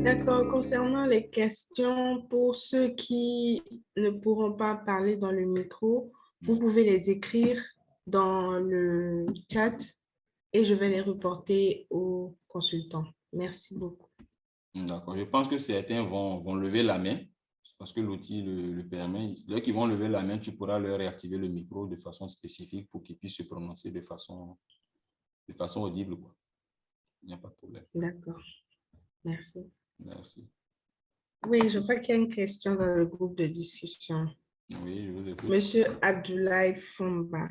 D'accord. Concernant les questions, pour ceux qui ne pourront pas parler dans le micro, vous pouvez les écrire dans le chat et je vais les reporter aux consultants. Merci beaucoup. D'accord. Je pense que certains vont lever la main parce que l'outil le permet. Dès qu'ils vont lever la main, tu pourras leur réactiver le micro de façon spécifique pour qu'ils puissent se prononcer de façon audible, quoi. Il n'y a pas de problème. D'accord. Merci. Merci. Oui, je crois qu'il y a une question dans le groupe de discussion. Oui, je vous écoute. Monsieur Abdoulaye Fomba.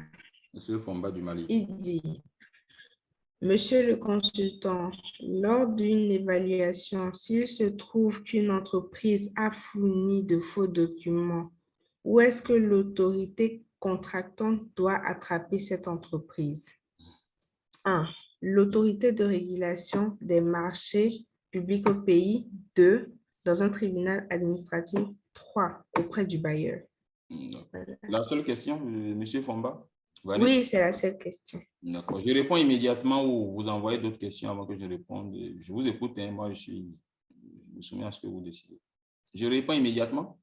Monsieur Fomba du Mali. Il dit, Monsieur le consultant, lors d'une évaluation, s'il se trouve qu'une entreprise a fourni de faux documents, où est-ce que l'autorité contractante doit attraper cette entreprise? 1. L'autorité de régulation des marchés publics au pays. 2. Dans un tribunal administratif. 3. Auprès du bailleur. La seule question, Monsieur Fomba? Oui, c'est la seule question. D'accord. Je réponds immédiatement ou vous envoyez d'autres questions avant que je réponde. Je vous écoute, hein. Moi, je me soumets à ce que vous décidez. Je réponds immédiatement?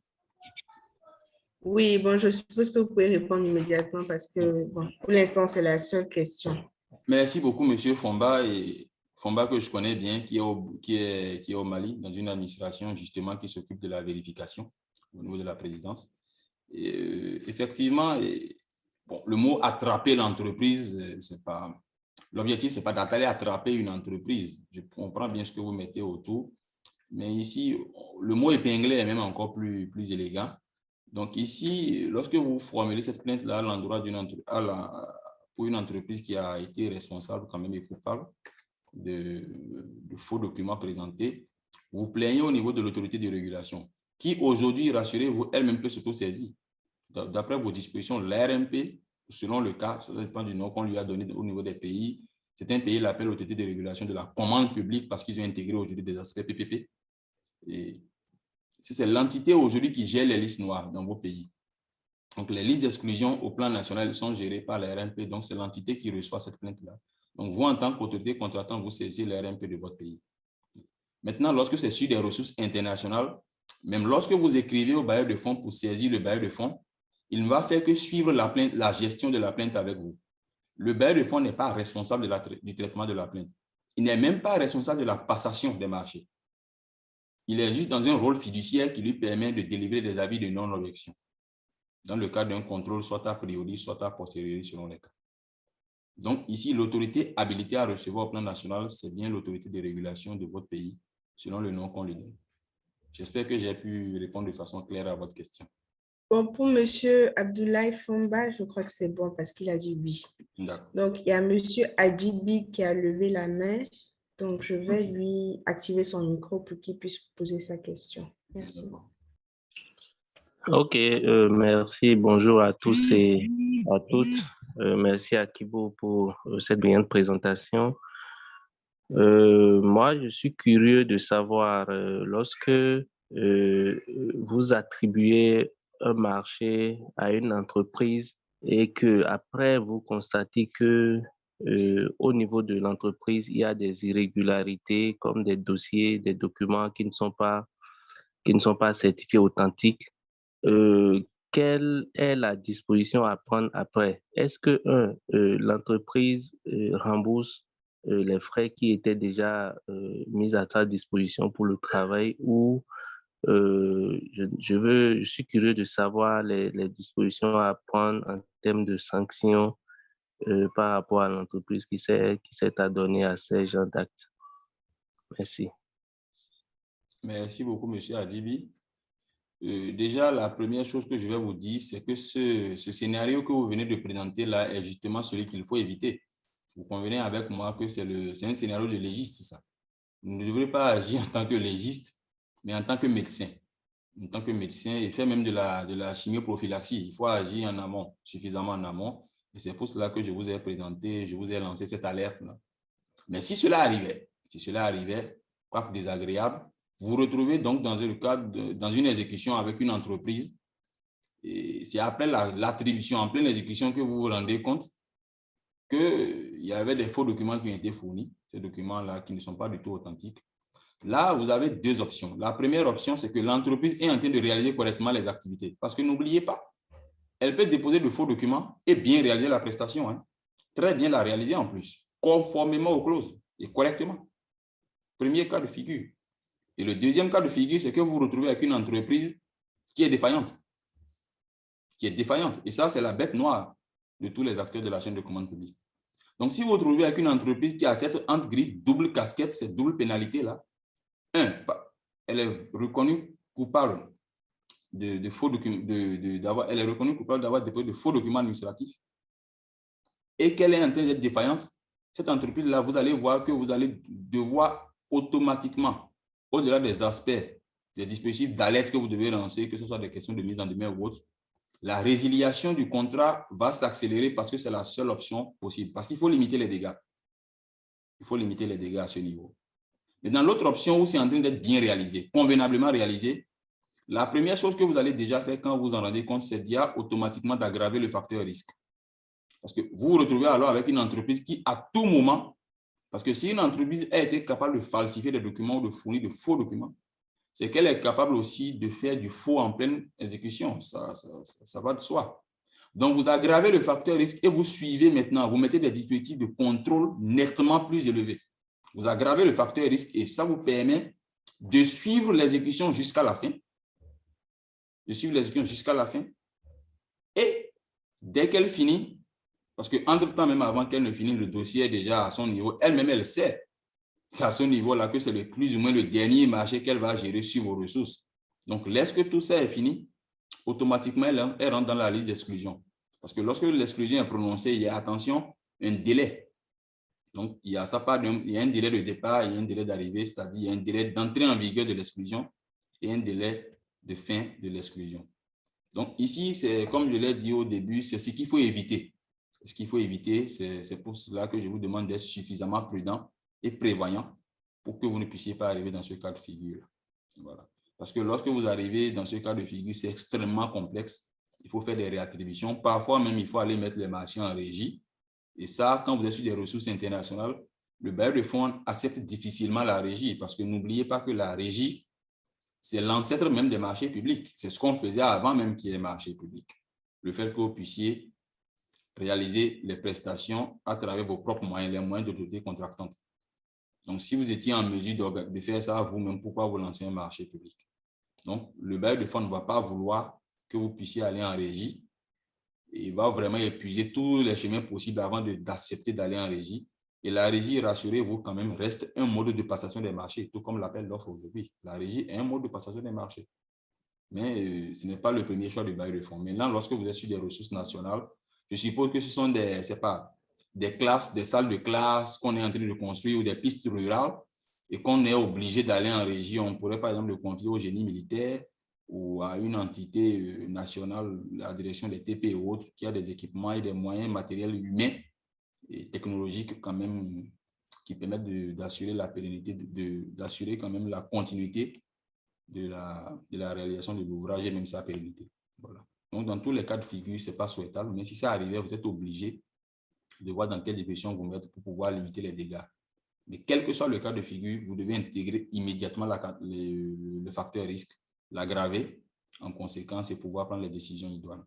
Oui, bon, je suppose que vous pouvez répondre immédiatement parce que, bon, pour l'instant, c'est la seule question. Merci beaucoup, Monsieur Fomba. Et Fomba, que je connais bien, qui est au Mali, dans une administration justement qui s'occupe de la vérification au niveau de la présidence. Et, effectivement, bon, le mot attraper l'entreprise, c'est pas. L'objectif, ce n'est pas d'aller attraper une entreprise. Je comprends bien ce que vous mettez autour. Mais ici, le mot épinglé est même encore plus élégant. Donc ici, lorsque vous formulez cette plainte-là à l'endroit pour une entreprise qui a été responsable quand même et coupable de faux documents présentés, vous plaignez au niveau de l'autorité de régulation, qui aujourd'hui, rassurez-vous, elle-même peut s'auto-saisir. D'après vos dispositions, l'ARMP, selon le cas, ça dépend du nom qu'on lui a donné au niveau des pays, certains pays l'appellent l'autorité de régulation de la commande publique parce qu'ils ont intégré aujourd'hui des aspects PPP. Et c'est l'entité aujourd'hui qui gère les listes noires dans vos pays. Donc, les listes d'exclusion au plan national sont gérées par la RMP, donc c'est l'entité qui reçoit cette plainte-là. Donc, vous, en tant qu'autorité contractante, vous saisissez la RMP de votre pays. Maintenant, lorsque c'est sur des ressources internationales, même lorsque vous écrivez au bailleur de fonds pour saisir le bailleur de fonds, il ne va faire que suivre la gestion de la plainte avec vous. Le bailleur de fonds n'est pas responsable du traitement de la plainte. Il n'est même pas responsable de la passation des marchés. Il est juste dans un rôle fiduciaire qui lui permet de délivrer des avis de non-objection dans le cadre d'un contrôle soit a priori, soit a posteriori selon les cas. Donc ici, l'autorité habilitée à recevoir au plan national, c'est bien l'autorité de régulation de votre pays selon le nom qu'on lui donne. J'espère que j'ai pu répondre de façon claire à votre question. Bon, pour M. Abdoulaye Fomba, je crois que c'est bon parce qu'il a dit oui. Donc, il y a M. Adjibi qui a levé la main. Donc, je vais lui activer son micro pour qu'il puisse poser sa question. Merci. Ok, merci. Bonjour à tous et à toutes. Merci à Kibo pour cette brillante présentation. Moi, je suis curieux de savoir, lorsque vous attribuez un marché à une entreprise et que après vous constatez que au niveau de l'entreprise, il y a des irrégularités comme des dossiers, des documents qui ne sont pas certifiés authentiques. Quelle est la disposition à prendre après? Est-ce que l'entreprise rembourse les frais qui étaient déjà mis à sa disposition pour le travail ou je suis curieux de savoir les dispositions à prendre en termes de sanctions par rapport à l'entreprise qui s'est adonnée à ces genres d'actes. Merci. Merci beaucoup, M. Adjibi. Déjà, la première chose que je vais vous dire, c'est que ce scénario que vous venez de présenter là est justement celui qu'il faut éviter. Vous convenez avec moi que c'est un scénario de légiste, ça. Vous ne devrez pas agir en tant que légiste, mais en tant que médecin. En tant que médecin et faire même de la chimioprophylaxie. Il faut agir en amont, suffisamment en amont. Et c'est pour cela que je vous ai présenté, je vous ai lancé cette alerte-là. Mais si cela arrivait, quoique désagréable, vous vous retrouvez donc dans une exécution avec une entreprise. Et c'est après l'attribution, en pleine exécution, que vous vous rendez compte qu'il y avait des faux documents qui ont été fournis, ces documents-là qui ne sont pas du tout authentiques. Là, vous avez deux options. La première option, c'est que l'entreprise est en train de réaliser correctement les activités. Parce que n'oubliez pas, elle peut déposer de faux documents et bien réaliser la prestation. Hein. Très bien la réaliser en plus, conformément aux clauses et correctement. Premier cas de figure. Et le deuxième cas de figure, c'est que vous vous retrouvez avec une entreprise qui est défaillante. Et ça, c'est la bête noire de tous les acteurs de la chaîne de commande publique. Donc, si vous vous retrouvez avec une entreprise qui a cette entre-griffe, double casquette, cette double pénalité-là, elle est reconnue coupable de faux documents, elle est reconnue coupable d'avoir déposé de faux documents administratifs et qu'elle est en train d'être défaillante, cette entreprise-là, vous allez voir que vous allez devoir automatiquement, au-delà des aspects, des dispositifs d'alerte que vous devez lancer, que ce soit des questions de mise en demeure ou autre, la résiliation du contrat va s'accélérer parce que c'est la seule option possible. Parce qu'il faut limiter les dégâts. Il faut limiter les dégâts à ce niveau. Mais dans l'autre option où c'est en train d'être bien réalisé, convenablement réalisé, la première chose que vous allez déjà faire quand vous en rendez compte, c'est déjà automatiquement d'aggraver le facteur risque. Parce que vous vous retrouvez alors avec une entreprise qui, à tout moment, parce que si une entreprise a été capable de falsifier des documents ou de fournir de faux documents, c'est qu'elle est capable aussi de faire du faux en pleine exécution. Ça va de soi. Donc, vous aggravez le facteur risque et vous suivez maintenant, vous mettez des dispositifs de contrôle nettement plus élevés. Vous aggravez le facteur risque et ça vous permet de suivre l'exécution jusqu'à la fin. Et dès qu'elle finit, parce qu'entre-temps, même avant qu'elle ne finisse, le dossier est déjà à son niveau, elle-même, elle sait à ce niveau-là que c'est plus ou moins le dernier marché qu'elle va gérer sur vos ressources. Donc, lorsque tout ça est fini, automatiquement, elle rentre dans la liste d'exclusion. Parce que lorsque l'exclusion est prononcée, il y a, attention, un délai. Donc, il y a un délai de départ, il y a un délai d'arrivée, c'est-à-dire il y a un délai d'entrée en vigueur de l'exclusion et un délai de fin de l'exclusion. Donc, ici, c'est comme je l'ai dit au début, c'est ce qu'il faut éviter. Ce qu'il faut éviter, c'est pour cela que je vous demande d'être suffisamment prudent et prévoyant pour que vous ne puissiez pas arriver dans ce cas de figure. Voilà. Parce que lorsque vous arrivez dans ce cas de figure, c'est extrêmement complexe. Il faut faire des réattributions. Parfois même, il faut aller mettre les marchés en régie. Et ça, quand vous êtes sur des ressources internationales, le bailleur de fonds accepte difficilement la régie parce que n'oubliez pas que la régie, c'est l'ancêtre même des marchés publics. C'est ce qu'on faisait avant même qu'il y ait marchés publics. Le fait que vous puissiez réaliser les prestations à travers vos propres moyens, les moyens d'autorité contractante. Donc, si vous étiez en mesure de faire ça vous-même, pourquoi vous lancez un marché public? Donc, le bailleur de fonds ne va pas vouloir que vous puissiez aller en régie. Il va vraiment épuiser tous les chemins possibles avant d'accepter d'aller en régie. Et la régie, rassurez-vous, quand même, reste un mode de passation des marchés, tout comme l'appelle l'offre aujourd'hui. La régie est un mode de passation des marchés. Mais ce n'est pas le premier choix du bailleur de fonds. Maintenant, lorsque vous êtes sur des ressources nationales, je suppose que ce sont des classes, des salles de classe qu'on est en train de construire ou des pistes rurales et qu'on est obligé d'aller en régie. On pourrait par exemple le confier au génie militaire ou à une entité nationale, la direction des TP ou autres, qui a des équipements et des moyens matériels humains et technologiques quand même qui permettent d'assurer la pérennité, d'assurer quand même la continuité de la réalisation de l'ouvrage et même sa pérennité. Voilà. Donc, dans tous les cas de figure, ce n'est pas souhaitable, mais si ça arrivait, vous êtes obligé de voir dans quelle direction vous mettre pour pouvoir limiter les dégâts. Mais quel que soit le cas de figure, vous devez intégrer immédiatement le facteur risque, l'aggraver en conséquence et pouvoir prendre les décisions idoines.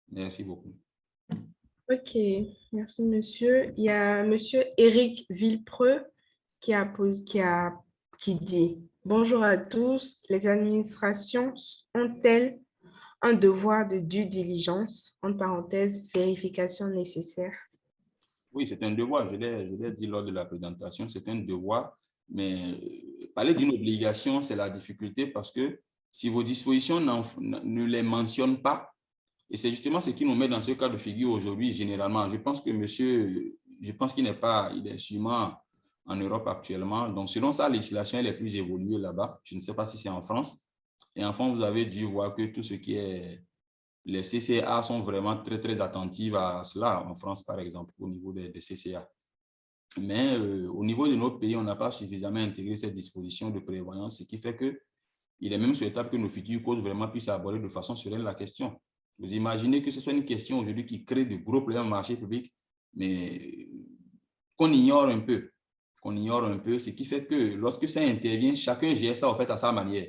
Merci beaucoup. Ok, merci monsieur. Il y a monsieur Éric Villepreux qui dit « Bonjour à tous, les administrations ont-elles un devoir de due diligence, entre parenthèses, vérification nécessaire ?» Oui, c'est un devoir. Je l'ai dit lors de la présentation, c'est un devoir. Mais parler d'une obligation, c'est la difficulté parce que si vos dispositions ne les mentionnent pas, et c'est justement ce qui nous met dans ce cas de figure aujourd'hui, généralement. Je pense que monsieur, qu'il n'est pas, il est sûrement en Europe actuellement. Donc, selon sa législation, elle est plus évoluée là-bas. Je ne sais pas si c'est en France. Et enfin, vous avez dû voir que tout ce qui est... Les CCA sont vraiment très, très attentives à cela, en France, par exemple, au niveau des CCA. Mais au niveau de notre pays, on n'a pas suffisamment intégré cette disposition de prévoyance, ce qui fait qu'il est même souhaitable que nos futurs causes vraiment puissent aborder de façon sereine la question. Vous imaginez que ce soit une question aujourd'hui qui crée de gros problèmes au marché public, mais qu'on ignore un peu. qu'on ignore un peu, ce qui fait que lorsque ça intervient, chacun gère ça en fait à sa manière.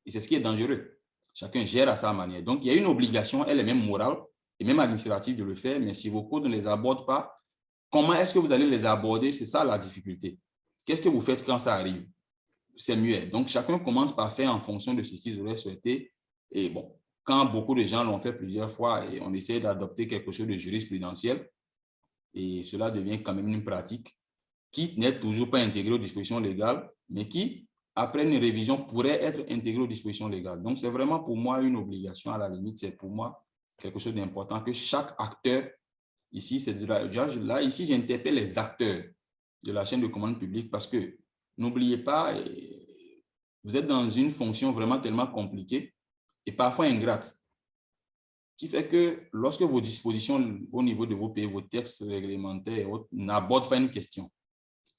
Et c'est ce qui est dangereux. Chacun gère à sa manière. Donc, il y a une obligation, elle est même morale et même administrative de le faire, mais si vos codes ne les abordent pas, comment est-ce que vous allez les aborder? C'est ça la difficulté. Qu'est-ce que vous faites quand ça arrive? C'est muet. Donc, chacun commence par faire en fonction de ce qu'ils auraient souhaité. Et bon, quand beaucoup de gens l'ont fait plusieurs fois et on essaie d'adopter quelque chose de jurisprudentiel, et cela devient quand même une pratique qui n'est toujours pas intégrée aux dispositions légales, mais qui, après une révision, pourrait être intégrée aux dispositions légales. Donc, c'est vraiment pour moi une obligation, à la limite, c'est pour moi quelque chose d'important que chaque acteur, ici, ici, j'interpelle les acteurs de la chaîne de commande publique parce que, n'oubliez pas, vous êtes dans une fonction vraiment tellement compliquée et parfois ingrate, qui fait que lorsque vos dispositions au niveau de vos pays, vos textes réglementaires n'abordent pas une question,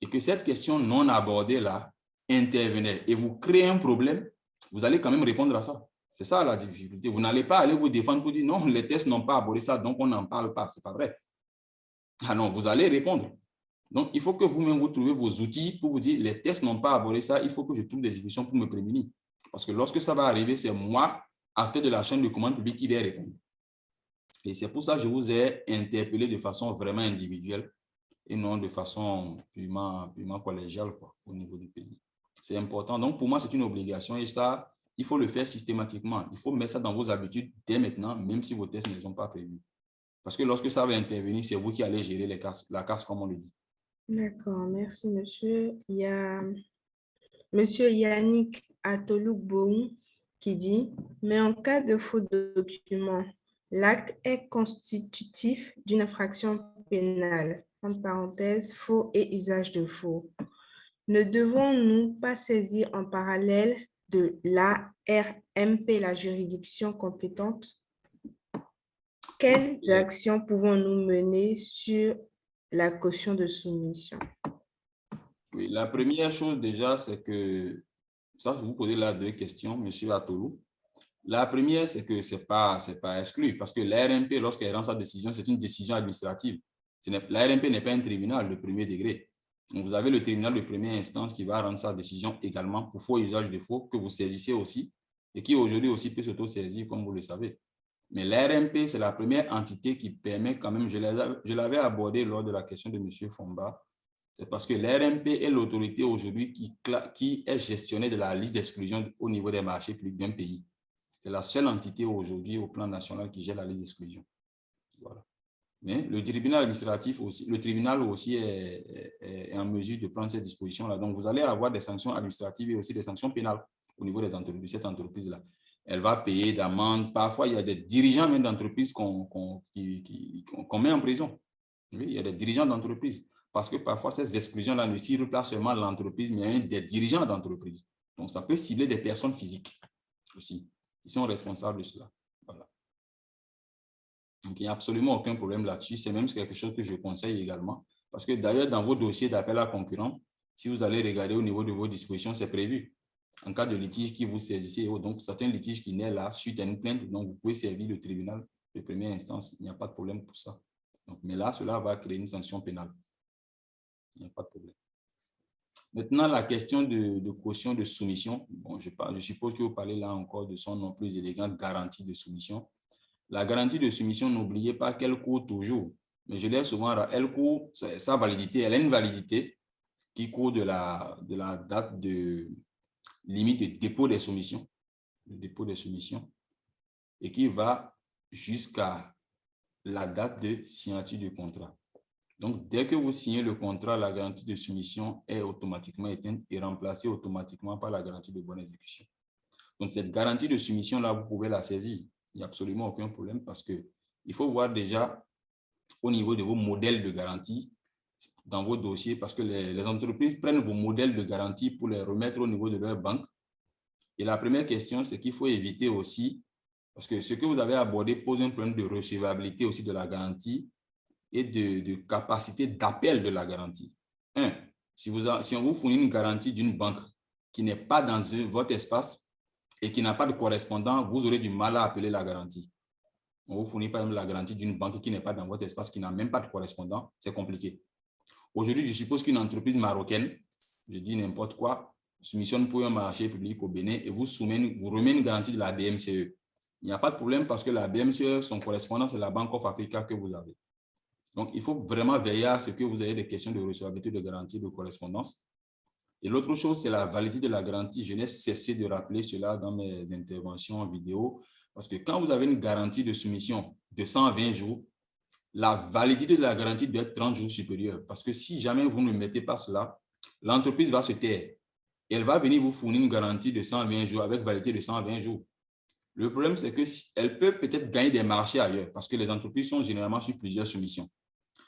et que cette question non abordée là intervenait et vous créez un problème, vous allez quand même répondre à ça. C'est ça la difficulté. Vous n'allez pas aller vous défendre pour dire non, les tests n'ont pas abordé ça, donc on n'en parle pas. Ce n'est pas vrai. Ah non, vous allez répondre. Donc, il faut que vous-même vous trouviez vos outils pour vous dire les tests n'ont pas abordé ça, il faut que je trouve des solutions pour me prémunir. Parce que lorsque ça va arriver, c'est moi, acteur de la chaîne de commande publique, qui vais répondre. Et c'est pour ça que je vous ai interpellé de façon vraiment individuelle et non de façon purement collégiale quoi, au niveau du pays. C'est important. Donc, pour moi, c'est une obligation et ça, il faut le faire systématiquement. Il faut mettre ça dans vos habitudes dès maintenant, même si vos tests ne sont pas prévus. Parce que lorsque ça va intervenir, c'est vous qui allez gérer la casse, comme on le dit. D'accord, merci monsieur. Il y a monsieur Yannick Atolouk-Bohou qui dit « Mais en cas de faux document, l'acte est constitutif d'une infraction pénale, entre parenthèses, faux et usage de faux. Ne devons-nous pas saisir en parallèle de l'ARMP, la juridiction compétente? Quelles actions pouvons-nous mener sur la caution de soumission? » Oui, la première chose déjà, c'est que, ça, vous posez là deux questions, monsieur Atolou. La première, c'est que ce n'est pas exclu, parce que l'ARMP, lorsqu'elle rend sa décision, c'est une décision administrative. L'ARMP n'est pas un tribunal de premier degré. Donc, vous avez le tribunal de première instance qui va rendre sa décision également pour faux usage de faux, que vous saisissez aussi, et qui aujourd'hui aussi peut s'auto-saisir, comme vous le savez. Mais l'ARMP, c'est la première entité qui permet quand même, je l'avais abordé lors de la question de M. Fomba, c'est parce que l'ARMP est l'autorité aujourd'hui qui est gestionnaire de la liste d'exclusion au niveau des marchés publics d'un pays. C'est la seule entité aujourd'hui au plan national qui gère la liste d'exclusion. Voilà. Mais le tribunal administratif aussi, le tribunal aussi est en mesure de prendre ces dispositions-là. Donc, vous allez avoir des sanctions administratives et aussi des sanctions pénales au niveau des entreprises, de cette entreprise-là. Elle va payer d'amende. Parfois, il y a des dirigeants même d'entreprises qu'on met en prison. Oui, il y a des dirigeants d'entreprise. Parce que parfois, ces exclusions-là ne ciblent pas seulement l'entreprise, mais des dirigeants d'entreprise. Donc, ça peut cibler des personnes physiques aussi, qui sont responsables de cela. Voilà. Donc, il n'y a absolument aucun problème là-dessus. C'est même quelque chose que je conseille également. Parce que d'ailleurs, dans vos dossiers d'appel à concurrents, si vous allez regarder au niveau de vos dispositions, c'est prévu. En cas de litige qui vous saisissez, donc certains litiges qui naissent là, suite à une plainte, donc vous pouvez servir le tribunal de première instance. Il n'y a pas de problème pour ça. Donc, mais là, cela va créer une sanction pénale. Il n'y a pas de problème. Maintenant, la question de caution de soumission. Bon, je suppose que vous parlez là encore de son nom plus élégant, garantie de soumission. La garantie de soumission, n'oubliez pas qu'elle court toujours. Mais je l'ai souvent, elle court, sa validité, elle a une validité qui court de la date de limite de dépôt des soumissions, et qui va jusqu'à la date de signature du contrat. Donc, dès que vous signez le contrat, la garantie de soumission est automatiquement éteinte et remplacée automatiquement par la garantie de bonne exécution. Donc, cette garantie de soumission-là, vous pouvez la saisir. Il n'y a absolument aucun problème parce qu'il faut voir déjà au niveau de vos modèles de garantie dans vos dossiers parce que les entreprises prennent vos modèles de garantie pour les remettre au niveau de leur banque. Et la première question, c'est qu'il faut éviter aussi, parce que ce que vous avez abordé pose un problème de recevabilité aussi de la garantie et de capacité d'appel de la garantie. Si on vous fournit une garantie d'une banque qui n'est pas dans votre espace et qui n'a pas de correspondant, vous aurez du mal à appeler la garantie. On vous fournit par exemple la garantie d'une banque qui n'est pas dans votre espace, qui n'a même pas de correspondant, c'est compliqué. Aujourd'hui, je suppose qu'une entreprise marocaine, je dis n'importe quoi, soumissionne pour un marché public au Bénin et vous remet une garantie de la BMCE. Il n'y a pas de problème parce que la BMCE, son correspondant, c'est la Bank of Africa que vous avez. Donc, il faut vraiment veiller à ce que vous ayez des questions de recevabilité, de garantie, de correspondance. Et l'autre chose, c'est la validité de la garantie. Je n'ai cessé de rappeler cela dans mes interventions vidéo parce que quand vous avez une garantie de soumission de 120 jours, la validité de la garantie doit être 30 jours supérieure. Parce que si jamais vous ne mettez pas cela, l'entreprise va se taire. Et elle va venir vous fournir une garantie de 120 jours avec validité de 120 jours. Le problème, c'est qu'elle peut peut-être gagner des marchés ailleurs parce que les entreprises sont généralement sur plusieurs soumissions.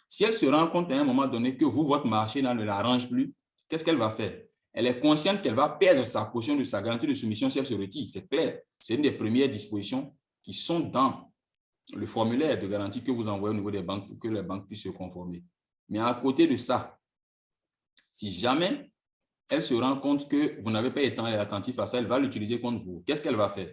Si elle se rend compte à un moment donné que vous, votre marché ne l'arrange plus, qu'est-ce qu'elle va faire? Elle est consciente qu'elle va perdre sa portion de sa garantie de soumission si elle se retire. C'est clair. C'est une des premières dispositions qui sont dans le formulaire de garantie que vous envoyez au niveau des banques pour que les banques puissent se conformer. Mais à côté de ça, si jamais elle se rend compte que vous n'avez pas été attentif à ça, elle va l'utiliser contre vous. Qu'est-ce qu'elle va faire?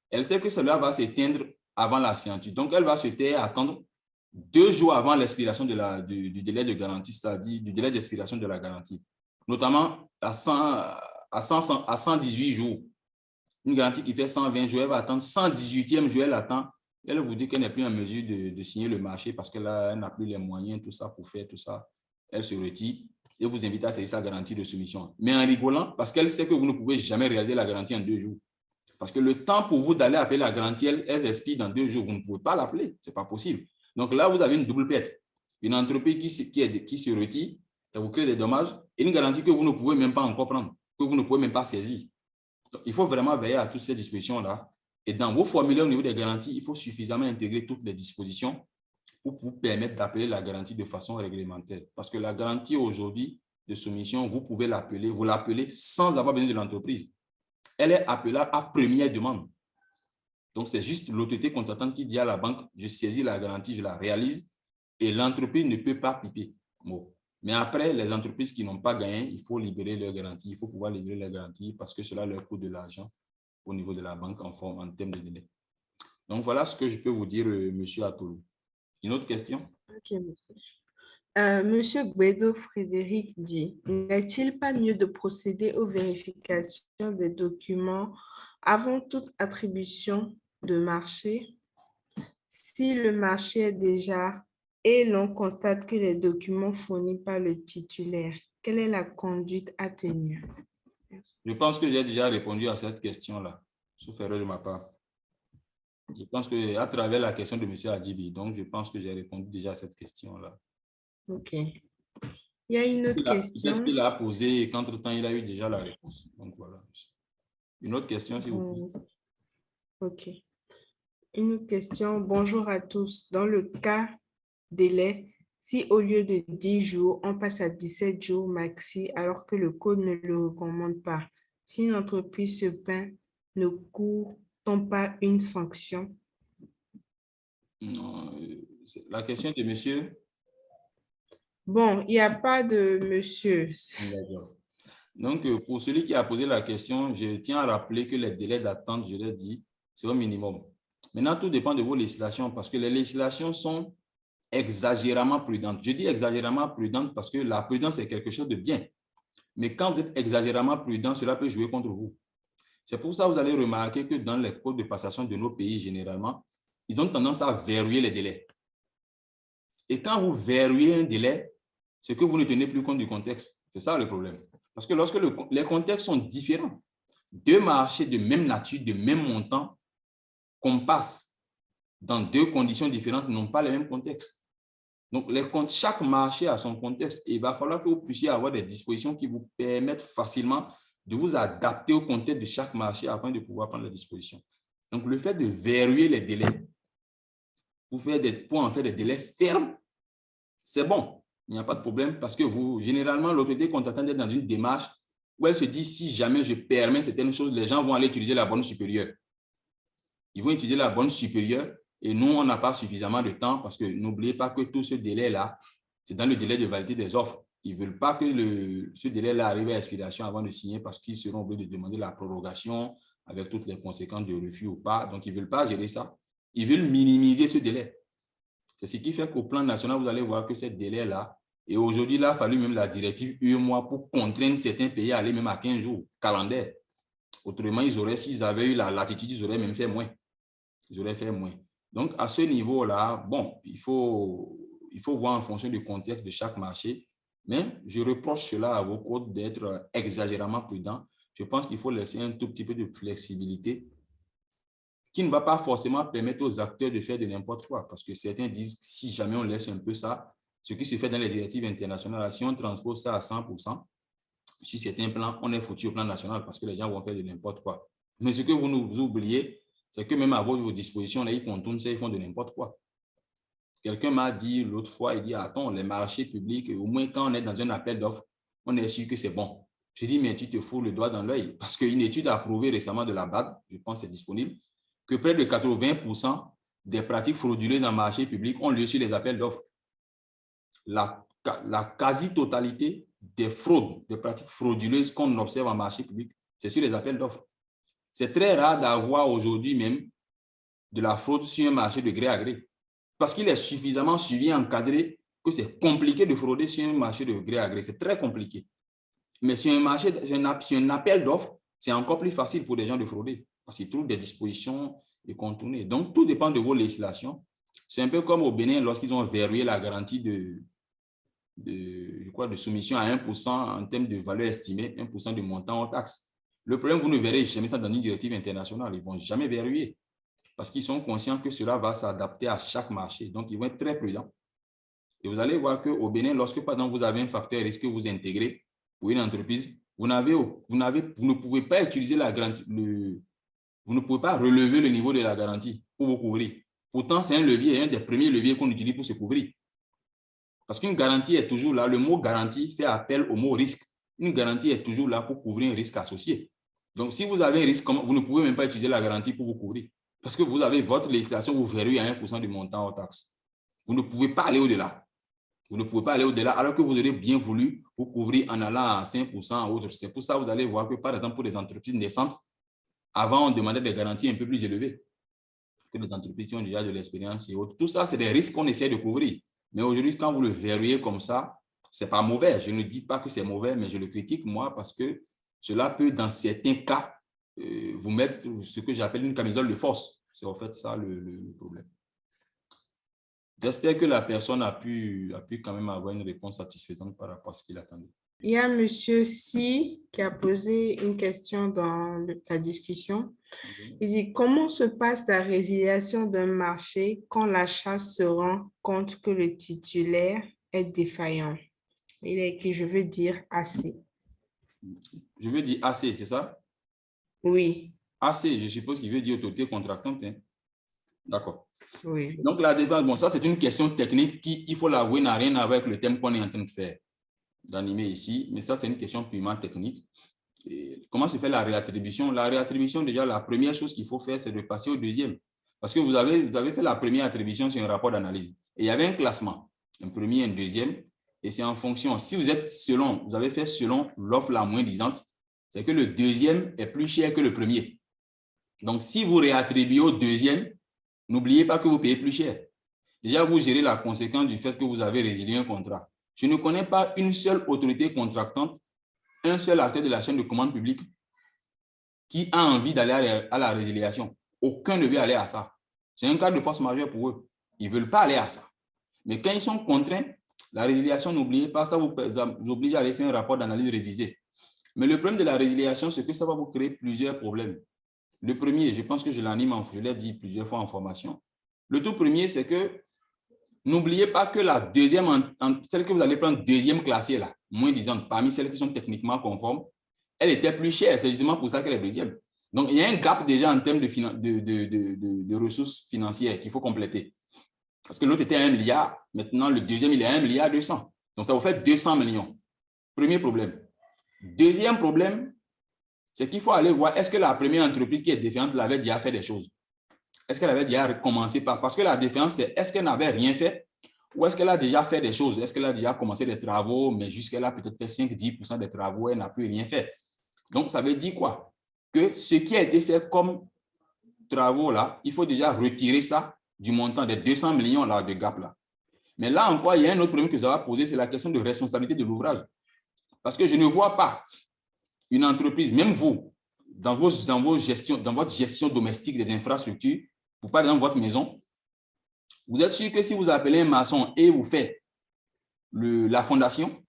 Elle sait que cela va s'éteindre avant la signature. Donc, elle va se taire à attendre 2 jours avant l'expiration du délai de garantie, c'est-à-dire du délai d'expiration de la garantie, notamment à 118 jours. Une garantie qui fait 120 jours, elle va attendre 118e jour, elle attend. Elle vous dit qu'elle n'est plus en mesure de signer le marché parce qu'elle n'a plus les moyens, tout ça, pour faire tout ça. Elle se retire et vous invite à saisir sa garantie de soumission. Mais en rigolant, parce qu'elle sait que vous ne pouvez jamais réaliser la garantie en 2 jours. Parce que le temps pour vous d'aller appeler la garantie, elle expire dans 2 jours. Vous ne pouvez pas l'appeler. Ce n'est pas possible. Donc là, vous avez une double perte. Une entreprise qui se retire, ça vous crée des dommages, et une garantie que vous ne pouvez même pas encore prendre, que vous ne pouvez même pas saisir. Donc, il faut vraiment veiller à toutes ces dispositions-là. Et dans vos formulaires au niveau des garanties, il faut suffisamment intégrer toutes les dispositions pour vous permettre d'appeler la garantie de façon réglementaire. Parce que la garantie aujourd'hui de soumission, vous pouvez l'appeler, vous l'appelez sans avoir besoin de l'entreprise. Elle est appelable à première demande. Donc, c'est juste l'autorité contractante qui dit à la banque, je saisis la garantie, je la réalise, et l'entreprise ne peut pas piper. Bon. Mais après, les entreprises qui n'ont pas gagné, il faut libérer leur garantie, il faut pouvoir libérer leur garantie parce que cela leur coûte de l'argent au niveau de la banque en termes de délai. Donc, voilà ce que je peux vous dire, monsieur Atolo. Une autre question? Ok, monsieur. Monsieur Guido Frédéric dit, n'est-il pas mieux de procéder aux vérifications des documents avant toute attribution de marché? Si le marché est déjà et l'on constate que les documents fournis par le titulaire, quelle est la conduite à tenir? Je pense que j'ai déjà répondu à cette question-là, sauf erreur de ma part. Je pense qu'à travers la question de M. Adjibi, donc je pense que j'ai répondu déjà à cette question-là. Ok. Il y a une autre question. Qu'est-ce qu'il a posé et qu'entre-temps, il a eu déjà la réponse. Donc voilà. Une autre question, s'il vous plaît. Ok. Une autre question. Bonjour à tous. Dans le cas délai, si au lieu de 10 jours, on passe à 17 jours maxi alors que le code ne le recommande pas, si une entreprise se plaint, ne court-on pas une sanction? Non, la question de monsieur. Bon, il n'y a pas de monsieur. D'accord. Donc, pour celui qui a posé la question, je tiens à rappeler que les délais d'attente, je l'ai dit, c'est au minimum. Maintenant, tout dépend de vos législations parce que les législations sont exagérément prudentes. Je dis exagérément prudentes parce que la prudence est quelque chose de bien. Mais quand vous êtes exagérément prudent, cela peut jouer contre vous. C'est pour ça que vous allez remarquer que dans les codes de passation de nos pays, généralement, ils ont tendance à verrouiller les délais. Et quand vous verrouillez un délai, c'est que vous ne tenez plus compte du contexte. C'est ça le problème. Parce que lorsque les contextes sont différents, 2 marchés de même nature, de même montant, qu'on passe dans 2 conditions différentes, n'ont pas les mêmes contextes. Donc, chaque marché a son contexte et il va falloir que vous puissiez avoir des dispositions qui vous permettent facilement de vous adapter au contexte de chaque marché afin de pouvoir prendre les dispositions. Donc, le fait de verrouiller les délais pour en faire des délais fermes, c'est bon. Il n'y a pas de problème parce que généralement, l'autorité contractante est dans une démarche où elle se dit si jamais je permets certaines choses, les gens vont aller utiliser la borne supérieure. Ils vont utiliser la borne supérieure et nous, on n'a pas suffisamment de temps parce que n'oubliez pas que tout ce délai-là, c'est dans le délai de validité des offres. Ils ne veulent pas que ce délai-là arrive à expiration avant de signer parce qu'ils seront obligés de demander la prorogation avec toutes les conséquences de refus ou pas. Donc, ils ne veulent pas gérer ça. Ils veulent minimiser ce délai. C'est ce qui fait qu'au plan national, vous allez voir que ce délai-là Et aujourd'hui, il a fallu même la directive UEMOA pour contraindre certains pays à aller même à 15 jours, calendaire. Autrement, s'ils avaient eu la latitude, ils auraient même fait moins. Ils auraient fait moins. Donc, à ce niveau-là, bon, il faut voir en fonction du contexte de chaque marché. Mais je reproche cela à vos codes d'être exagérément prudents. Je pense qu'il faut laisser un tout petit peu de flexibilité qui ne va pas forcément permettre aux acteurs de faire de n'importe quoi. Parce que certains disent que si jamais on laisse un peu ça, ce qui se fait dans les directives internationales, si on transpose ça à 100%, sur certains plans, on est foutu au plan national parce que les gens vont faire de n'importe quoi. Mais ce que vous nous oubliez, c'est que même à vos dispositions, là, ils contournent ça, ils font de n'importe quoi. Quelqu'un m'a dit l'autre fois, il dit, attends, les marchés publics, au moins quand on est dans un appel d'offres, on est sûr que c'est bon. Je dis, mais tu te fous le doigt dans l'œil. Parce qu'une étude a prouvé récemment de la BAD, je pense que c'est disponible, que près de 80% des pratiques frauduleuses en marché public ont lieu sur les appels d'offres. La quasi-totalité des fraudes, des pratiques frauduleuses qu'on observe en marché public, c'est sur les appels d'offres. C'est très rare d'avoir aujourd'hui même de la fraude sur un marché de gré à gré. Parce qu'il est suffisamment suivi et encadré que c'est compliqué de frauder sur un marché de gré à gré. C'est très compliqué. Mais sur un marché, sur un appel d'offres, c'est encore plus facile pour les gens de frauder. Parce qu'ils trouvent des dispositions et contourner. Donc, tout dépend de vos législations. C'est un peu comme au Bénin, lorsqu'ils ont verrouillé la garantie de soumission à 1% en termes de valeur estimée, 1% de montant en taxes. Le problème, vous ne verrez jamais ça dans une directive internationale. Ils ne vont jamais verrouiller parce qu'ils sont conscients que cela va s'adapter à chaque marché. Donc, ils vont être très prudents. Et vous allez voir qu'au Bénin, lorsque par exemple, vous avez un facteur risque que vous intégrez pour une entreprise, vous ne pouvez pas utiliser la garantie, vous ne pouvez pas relever le niveau de la garantie pour vous couvrir. Pourtant, c'est un levier, un des premiers leviers qu'on utilise pour se couvrir. Parce qu'une garantie est toujours là. Le mot garantie fait appel au mot risque. Une garantie est toujours là pour couvrir un risque associé. Donc, si vous avez un risque, vous ne pouvez même pas utiliser la garantie pour vous couvrir. Parce que vous avez votre législation, vous verrouillez à 1% du montant hors taxe. Vous ne pouvez pas aller au-delà. Vous ne pouvez pas aller au-delà alors que vous aurez bien voulu vous couvrir en allant à 5% ou autre. C'est pour ça que vous allez voir que, par exemple, pour les entreprises naissantes, avant, on demandait des garanties un peu plus élevées que les entreprises qui ont déjà de l'expérience et autres. Tout ça, c'est des risques qu'on essaie de couvrir. Mais aujourd'hui, quand vous le verrouillez comme ça, ce n'est pas mauvais. Je ne dis pas que c'est mauvais, mais je le critique, moi, parce que cela peut, dans certains cas, vous mettre ce que j'appelle une camisole de force. C'est en fait ça le problème. J'espère que la personne a pu quand même avoir une réponse satisfaisante par rapport à ce qu'il attendait. Il y a M. Si qui a posé une question dans la discussion. Il dit, comment se passe la résiliation d'un marché quand l'achat se rend compte que le titulaire est défaillant? Il a écrit, je veux dire assez. Je veux dire assez, c'est ça? Oui. Assez, je suppose qu'il veut dire autorité contractante. Hein? D'accord. Oui. Donc, la défense, bon, ça, c'est une question technique qui, il faut l'avouer, n'a rien à voir avec le thème qu'on est en train de faire, d'animer ici. Mais ça, c'est une question purement technique. Et comment se fait la réattribution? La réattribution, déjà, la première chose qu'il faut faire, c'est de passer au deuxième. Parce que vous avez fait la première attribution sur un rapport d'analyse. Et il y avait un classement, un premier, un deuxième. Et c'est en fonction. Si vous avez fait selon l'offre la moins disante, c'est que le deuxième est plus cher que le premier. Donc, si vous réattribuez au deuxième, n'oubliez pas que vous payez plus cher. Déjà, vous gérez la conséquence du fait que vous avez résilié un contrat. Je ne connais pas une seule autorité contractante, un seul acteur de la chaîne de commande publique qui a envie d'aller à la résiliation. Aucun ne veut aller à ça. C'est un cas de force majeure pour eux. Ils ne veulent pas aller à ça. Mais quand ils sont contraints, la résiliation, n'oubliez pas, ça vous oblige à aller faire un rapport d'analyse révisé. Mais le problème de la résiliation, c'est que ça va vous créer plusieurs problèmes. Le premier, je pense que je l'ai dit plusieurs fois en formation. Le tout premier, c'est que n'oubliez pas que la deuxième, celle que vous allez prendre deuxième classée, là, moins disante, parmi celles qui sont techniquement conformes, elle était plus chère. C'est justement pour ça qu'elle est deuxième. Donc, il y a un gap déjà en termes de ressources financières qu'il faut compléter. Parce que l'autre était à 1 milliard. Maintenant, le deuxième, il est à 1,2 milliard. Donc, ça vous fait 200 millions. Premier problème. Deuxième problème, c'est qu'il faut aller voir, est-ce que la première entreprise qui est défaillante avait déjà fait des choses? Est-ce qu'elle avait déjà commencé par... Parce que la défaillance, c'est est-ce qu'elle n'avait rien fait ou est-ce qu'elle a déjà fait des choses? Est-ce qu'elle a déjà commencé des travaux, mais jusqu'à peut-être fait 5-10% des travaux, elle n'a plus rien fait. Donc, ça veut dire quoi? Que ce qui a été fait comme travaux là, il faut déjà retirer ça du montant des 200 millions là, de gap là. Mais là encore, il y a un autre problème que ça va poser, c'est la question de responsabilité de l'ouvrage. Parce que je ne vois pas une entreprise, même vous, dans votre gestion domestique des infrastructures, pour parler dans votre maison, vous êtes sûr que si vous appelez un maçon et vous faites la fondation,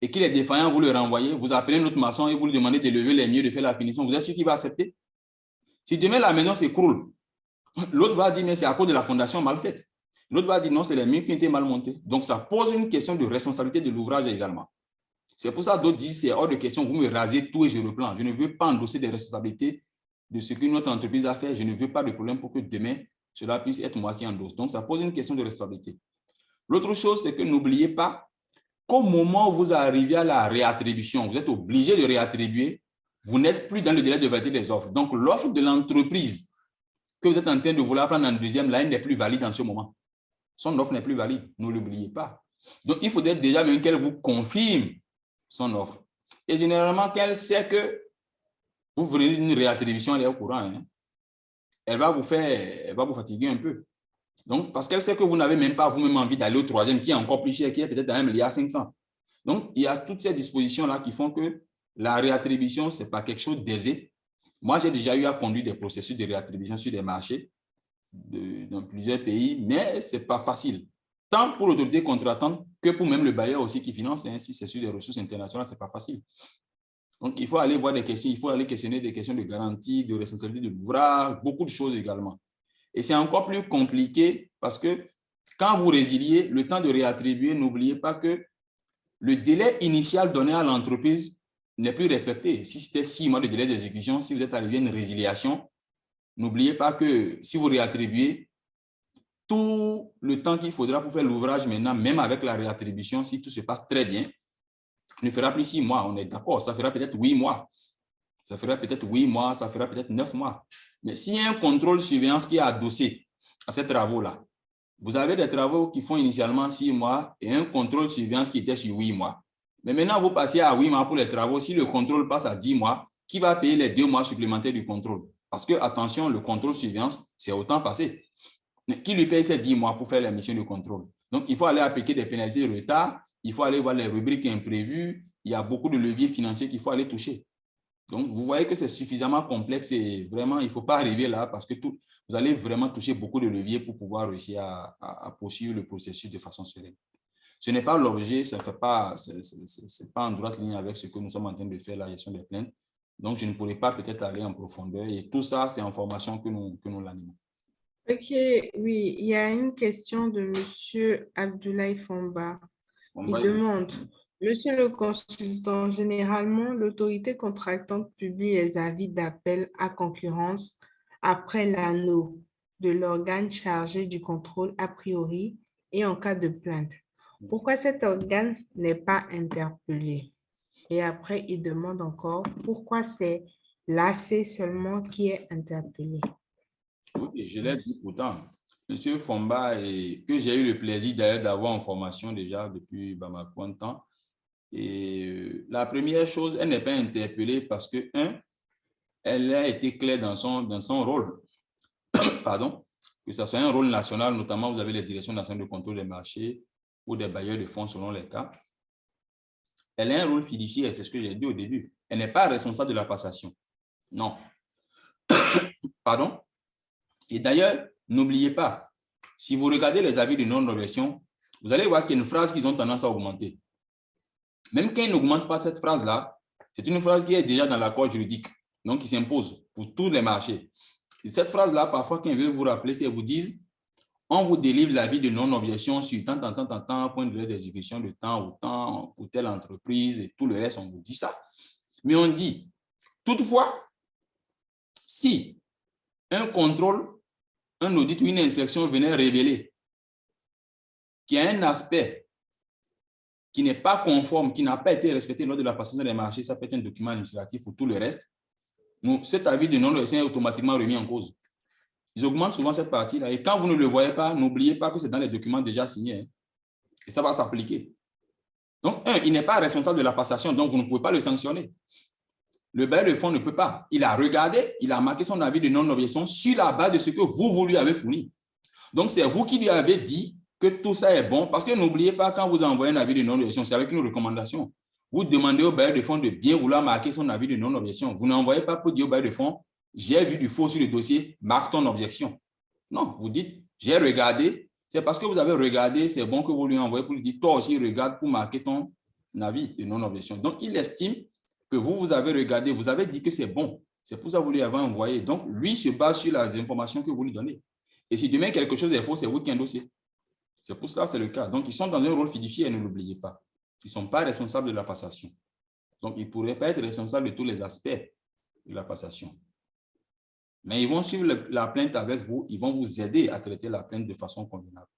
et qu'il est défaillant, vous le renvoyez, vous appelez un autre maçon et vous lui demandez de lever les murs, de faire la finition, vous êtes sûr qu'il va accepter? Si demain la maison s'écroule, l'autre va dire, mais c'est à cause de la fondation mal faite. L'autre va dire, non, c'est les murs qui ont été mal montés. Donc, ça pose une question de responsabilité de l'ouvrage également. C'est pour ça que d'autres disent, c'est hors de question, vous me rasez tout et je reprends. Je ne veux pas endosser des responsabilités de ce que notre entreprise a fait. Je ne veux pas de problème pour que demain, cela puisse être moi qui endosse. Donc, ça pose une question de responsabilité. L'autre chose, c'est que n'oubliez pas qu'au moment où vous arrivez à la réattribution, vous êtes obligé de réattribuer, vous n'êtes plus dans le délai de validité des offres. Donc, l'offre de l'entreprise que vous êtes en train de vouloir prendre en deuxième, là, elle n'est plus valide en ce moment. Son offre n'est plus valide, ne l'oubliez pas. Donc, il faudrait déjà même qu'elle vous confirme son offre. Et généralement, qu'elle sait que vous venez d'une réattribution, elle est au courant. Hein. Elle va vous fatiguer un peu. Donc, parce qu'elle sait que vous n'avez même pas vous-même envie d'aller au troisième qui est encore plus cher, qui est peut-être à 1,5 milliard. Donc, il y a toutes ces dispositions-là qui font que la réattribution, ce n'est pas quelque chose d'aisé. Moi, j'ai déjà eu à conduire des processus de réattribution sur des marchés dans plusieurs pays, mais ce n'est pas facile. Tant pour l'autorité contractante que pour même le bailleur aussi qui finance, hein, si c'est sur des ressources internationales, ce n'est pas facile. Donc, il faut aller voir des questions, il faut aller questionner des questions de garantie, de responsabilité de l'ouvrage, beaucoup de choses également. Et c'est encore plus compliqué parce que quand vous résiliez, le temps de réattribuer, n'oubliez pas que le délai initial donné à l'entreprise n'est plus respecté. Si c'était 6 mois de délai d'exécution, si vous êtes arrivé à une résiliation, n'oubliez pas que si vous réattribuez, tout le temps qu'il faudra pour faire l'ouvrage maintenant, même avec la réattribution, si tout se passe très bien, ne fera plus 6 mois, on est d'accord, ça fera peut-être 8 mois. Ça fera peut-être 8 mois, ça fera peut-être 9 mois. Mais s'il y a un contrôle surveillance qui est adossé à ces travaux-là, vous avez des travaux qui font initialement 6 mois et un contrôle surveillance qui était sur 8 mois. Mais maintenant, vous passez à 8 mois pour les travaux. Si le contrôle passe à 10 mois, qui va payer les 2 mois supplémentaires du contrôle? Parce que, attention, le contrôle surveillance, c'est au temps passé. Mais qui lui paye ces 10 mois pour faire la mission de contrôle? Donc, il faut aller appliquer des pénalités de retard. Il faut aller voir les rubriques imprévues. Il y a beaucoup de leviers financiers qu'il faut aller toucher. Donc, vous voyez que c'est suffisamment complexe et vraiment, il ne faut pas arriver là parce que vous allez vraiment toucher beaucoup de leviers pour pouvoir réussir à poursuivre le processus de façon sereine. Ce n'est pas l'objet, ce n'est pas en droite ligne avec ce que nous sommes en train de faire, la gestion des plaintes. Donc, je ne pourrais pas peut-être aller en profondeur et tout ça, c'est en formation que nous l'animons. Ok, oui, il y a une question de M. Abdoulaye Fomba. Il demande, Monsieur le consultant, généralement, l'autorité contractante publie les avis d'appel à concurrence après l'anneau de l'organe chargé du contrôle a priori et en cas de plainte. Pourquoi cet organe n'est pas interpellé? Et après, il demande encore pourquoi c'est l'AC seulement qui est interpellé. Oui, je l'ai dit pourtant. Monsieur Fomba, que j'ai eu le plaisir d'ailleurs d'avoir en formation déjà depuis Bamako un temps. Et la première chose, elle n'est pas interpellée parce que, elle a été claire dans son rôle. Pardon, que ce soit un rôle national, notamment vous avez les directions nationales de contrôle des marchés ou des bailleurs de fonds selon les cas. Elle a un rôle fiduciaire, c'est ce que j'ai dit au début. Elle n'est pas responsable de la passation. Non. Pardon. Et d'ailleurs, n'oubliez pas, si vous regardez les avis de non-objection, vous allez voir qu'il y a une phrase qu'ils ont tendance à augmenter. Même quand ils n'augmentent pas cette phrase-là, c'est une phrase qui est déjà dans l'accord juridique, donc qui s'impose pour tous les marchés. Et cette phrase-là, parfois, quand ils veulent vous rappeler, c'est qu'ils vous disent on vous délivre l'avis de non-objection sur tant, point de délai d'exécution de temps ou temps pour telle entreprise et tout le reste, on vous dit ça. Mais on dit, toutefois, si un contrôle, un audit ou une inspection venait révéler qu'il y a un aspect qui n'est pas conforme, qui n'a pas été respecté lors de la passation des marchés, ça peut être un document administratif ou tout le reste, cet avis de non-objection est automatiquement remis en cause. Ils augmentent souvent cette partie-là. Et quand vous ne le voyez pas, n'oubliez pas que c'est dans les documents déjà signés. Hein, et ça va s'appliquer. Donc, il n'est pas responsable de la passation, donc vous ne pouvez pas le sanctionner. Le bailleur de fonds ne peut pas. Il a regardé, il a marqué son avis de non-objection sur la base de ce que vous lui avez fourni. Donc, c'est vous qui lui avez dit que tout ça est bon. Parce que n'oubliez pas, quand vous envoyez un avis de non-objection, c'est avec une recommandation. Vous demandez au bailleur de fonds de bien vouloir marquer son avis de non-objection. Vous n'envoyez pas pour dire au bailleur de fonds, j'ai vu du faux sur le dossier, marque ton objection. Non, vous dites, j'ai regardé. C'est parce que vous avez regardé, c'est bon que vous lui envoyez pour lui dire, toi aussi, regarde pour marquer ton avis de non-objection. Donc, il estime que vous avez regardé, vous avez dit que c'est bon. C'est pour ça que vous lui avez envoyé. Donc, lui se base sur les informations que vous lui donnez. Et si demain quelque chose est faux, c'est vous qui avez un dossier. C'est pour ça que c'est le cas. Donc, ils sont dans un rôle fiduciaire, ne l'oubliez pas. Ils ne sont pas responsables de la passation. Donc, ils ne pourraient pas être responsables de tous les aspects de la passation. Mais ils vont suivre la plainte avec vous, ils vont vous aider à traiter la plainte de façon convenable.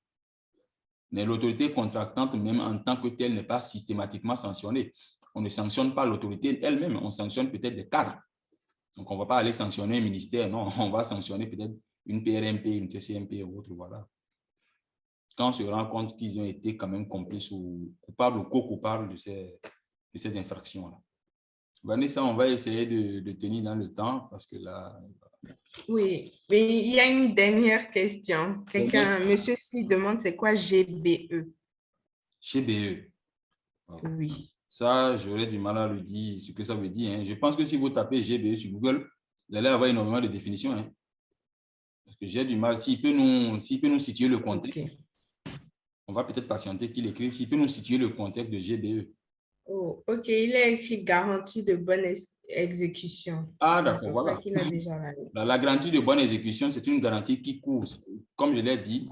Mais l'autorité contractante, même en tant que telle, n'est pas systématiquement sanctionnée. On ne sanctionne pas l'autorité elle-même, on sanctionne peut-être des cadres. Donc, on ne va pas aller sanctionner un ministère, non, on va sanctionner peut-être une PRMP, une TCMP ou autre, voilà. Quand on se rend compte qu'ils ont été quand même complices ou coupables ou co-coupables de ces infractions-là. Vanessa, on va essayer de tenir dans le temps parce que là... Oui, mais il y a une dernière question. Monsieur Si demande c'est quoi GBE? GBE. Oui. Ça, j'aurais du mal à le dire, ce que ça veut dire. Hein. Je pense que si vous tapez GBE sur Google, vous allez avoir énormément de définitions. Hein. Parce que j'ai du mal. S'il peut nous situer le contexte, on va peut-être patienter qu'il écrive. S'il peut nous situer le contexte de GBE. Oh, OK. Il a écrit garantie de bonne exécution. Ah, d'accord, voilà. Qu'il a déjà la garantie de bonne exécution, c'est une garantie qui court, comme je l'ai dit,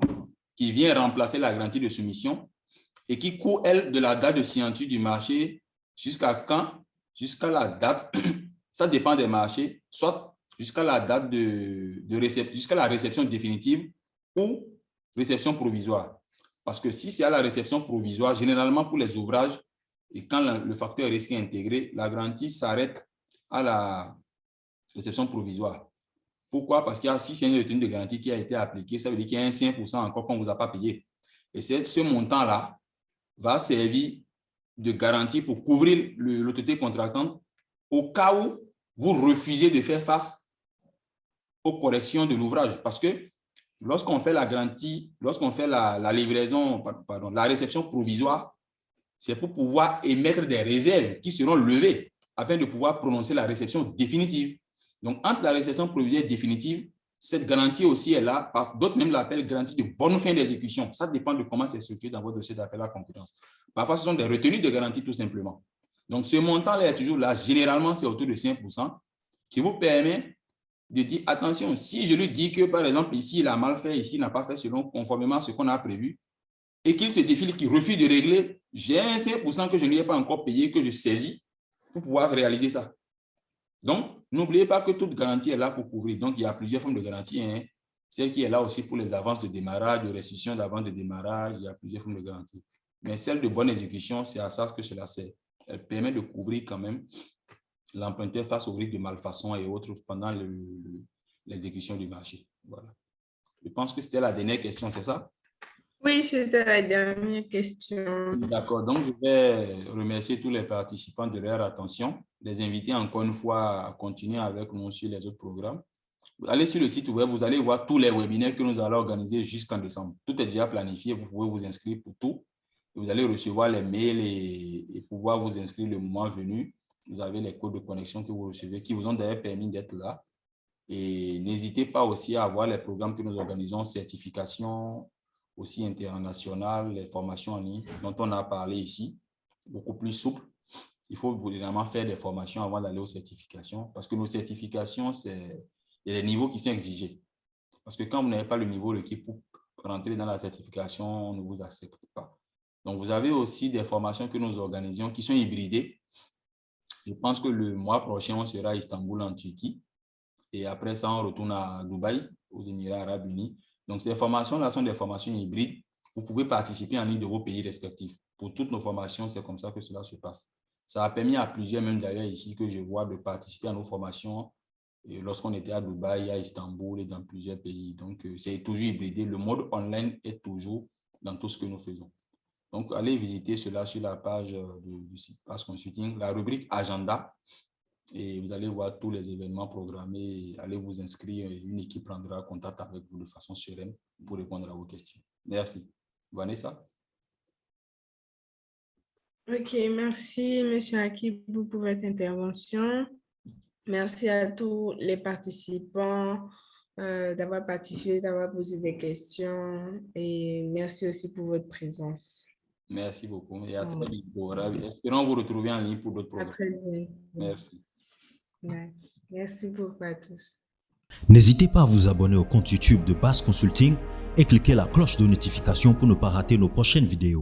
qui vient remplacer la garantie de soumission et qui court, elle, de la date de signature du marché jusqu'à quand? Jusqu'à la date, ça dépend des marchés, soit jusqu'à la date de réception, jusqu'à la réception définitive ou réception provisoire. Parce que si c'est à la réception provisoire, généralement pour les ouvrages, et quand le facteur risque est intégré, la garantie s'arrête à la réception provisoire. Pourquoi? Parce qu'il y a, si c'est une retenue de garantie qui a été appliquée, ça veut dire qu'il y a un 5% encore qu'on ne vous a pas payé. Et ce montant-là va servir de garantie pour couvrir l'autorité contractante au cas où vous refusez de faire face aux corrections de l'ouvrage. Parce que lorsqu'on fait la garantie, lorsqu'on fait la livraison, pardon, la réception provisoire, c'est pour pouvoir émettre des réserves qui seront levées afin de pouvoir prononcer la réception définitive. Donc, entre la réception provisoire définitive, cette garantie aussi est là. D'autres même l'appellent garantie de bonne fin d'exécution. Ça dépend de comment c'est structuré dans votre dossier d'appel à concurrence. Parfois, ce sont des retenues de garantie tout simplement. Donc, ce montant-là est toujours là. Généralement, c'est autour de 5% qui vous permet de dire, attention, si je lui dis que, par exemple, ici, il a mal fait, ici, il n'a pas fait conformément à ce qu'on a prévu, et qu'il se défile, qu'il refuse de régler, j'ai un 5% que je n'ai pas encore payé, que je saisis pour pouvoir réaliser ça. Donc, n'oubliez pas que toute garantie est là pour couvrir. Donc, il y a plusieurs formes de garantie. Hein. Celle qui est là aussi pour les avances de démarrage, de restitution d'avance de démarrage, il y a plusieurs formes de garantie. Mais celle de bonne exécution, c'est à ça que cela sert. Elle permet de couvrir quand même l'emprunteur face au risque de malfaçon et autres pendant l'exécution du marché. Voilà. Je pense que c'était la dernière question, c'est ça? Oui, c'était la dernière question. D'accord, donc je vais remercier tous les participants de leur attention, les inviter encore une fois à continuer avec nous sur les autres programmes. Allez sur le site web, vous allez voir tous les webinaires que nous allons organiser jusqu'en décembre. Tout est déjà planifié, vous pouvez vous inscrire pour tout. Vous allez recevoir les mails et pouvoir vous inscrire le moment venu. Vous avez les codes de connexion que vous recevez qui vous ont d'ailleurs permis d'être là. Et n'hésitez pas aussi à voir les programmes que nous organisons, certification, aussi international, les formations en ligne dont on a parlé ici, beaucoup plus souple. Il faut évidemment faire des formations avant d'aller aux certifications parce que nos certifications, il y a des niveaux qui sont exigés. Parce que quand vous n'avez pas le niveau requis pour rentrer dans la certification, on ne vous accepte pas. Donc, vous avez aussi des formations que nous organisons qui sont hybridées. Je pense que le mois prochain, on sera à Istanbul, en Turquie. Et après ça, on retourne à Dubaï, aux Émirats Arabes Unis. Donc, ces formations-là sont des formations hybrides. Vous pouvez participer en ligne de vos pays respectifs. Pour toutes nos formations, c'est comme ça que cela se passe. Ça a permis à plusieurs, même d'ailleurs ici, que je vois, de participer à nos formations lorsqu'on était à Dubaï, à Istanbul et dans plusieurs pays. Donc, c'est toujours hybridé. Le mode online est toujours dans tout ce que nous faisons. Donc, allez visiter cela sur la page du site Pass Consulting, la rubrique Agenda. Et vous allez voir tous les événements programmés. Allez vous inscrire et une équipe prendra contact avec vous de façon sereine pour répondre à vos questions. Merci. Vanessa? Ok, merci, M. Akibou, pour votre intervention. Merci à tous les participants d'avoir participé, d'avoir posé des questions et merci aussi pour votre présence. Merci beaucoup et à très bientôt. Espérons vous retrouver en ligne pour d'autres À programmes. très bientôt. Merci. Ouais. Merci beaucoup à tous. N'hésitez pas à vous abonner au compte YouTube de BAS Consulting et cliquez la cloche de notification pour ne pas rater nos prochaines vidéos.